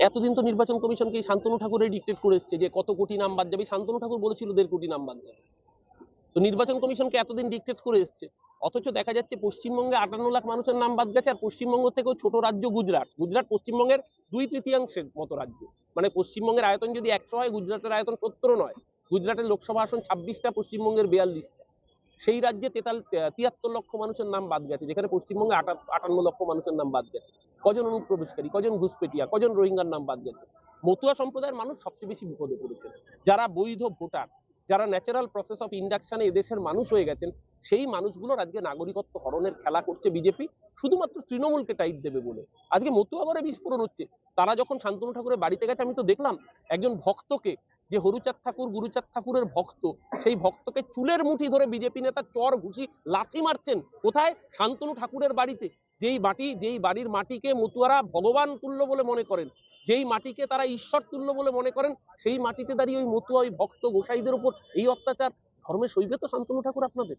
এতদিন তো নির্বাচন কমিশনকে এই শান্তনু ঠাকুরের ডিক্টেট করে এসছে যে কত কোটি নাম বাদ যাবে। শান্তনু ঠাকুর বলেছিল 1.5 কোটি নাম বাদ যাবে। তো নির্বাচন কমিশনকে এতদিন ডিক্টেট করে এসছে, অথচ দেখা যাচ্ছে পশ্চিমবঙ্গে 58 লাখ মানুষের নাম বাদ গেছে। আর পশ্চিমবঙ্গ থেকেও ছোট রাজ্য গুজরাট, গুজরাট পশ্চিমবঙ্গের 2/3 মতো রাজ্য। মানে পশ্চিমবঙ্গের আয়তন যদি 100 হয়, গুজরাটের আয়তন 70 নয়। গুজরাটের লোকসভা আসন 26টা, পশ্চিমবঙ্গের 42টা। সেই রাজ্যে 73 লক্ষ মানুষের নাম বাদ গেছে, যেখানে পশ্চিমবঙ্গে 58 লক্ষ মানুষের নাম বাদ গেছে। কজন অনুপ্রবেশকারী, কজন ঘুষপেটিয়া, কজন রোহিঙ্গার নাম বাদ গেছে। মতুয়া সম্প্রদায়ের মানুষ সবচেয়ে বেশি বিপদে পড়েছে। যারা বৈধ ভোটার, যারা ন্যাচারাল প্রসেস অফ ইন্ডাকশনে এদেশের মানুষ হয়ে গেছেন, সেই মানুষগুলোর আজকে নাগরিকত্ব হরণের খেলা করছে বিজেপি, শুধুমাত্র তৃণমূলকে টাইট দেবে বলে। আজকে মতুয়াগড়ে বিস্ফোরণ হচ্ছে। তারা যখন শান্তনু ঠাকুরের বাড়িতে গেছে, আমি তো দেখলাম একজন ভক্তকে, যে হরুচাঁদ ঠাকুর গুরুচাঁদ ঠাকুরের ভক্ত, সেই ভক্তকে চুলের মুঠি ধরে বিজেপি নেতা চর ঘুষি লাথি মারছেন। কোথায়? শান্তনু ঠাকুরের বাড়িতে। যেই বাড়ির মাটিকে মতুয়ারা ভগবান তুল্য বলে মনে করেন, যেই মাটিকে তারা ঈশ্বর তুল্য বলে মনে করেন, সেই মাটিতে দাঁড়িয়ে ওই মতুয়া, ওই ভক্ত গোসাইদের উপর এই অত্যাচার। ধর্মে সইবে তো শান্তনু ঠাকুর আপনাদের?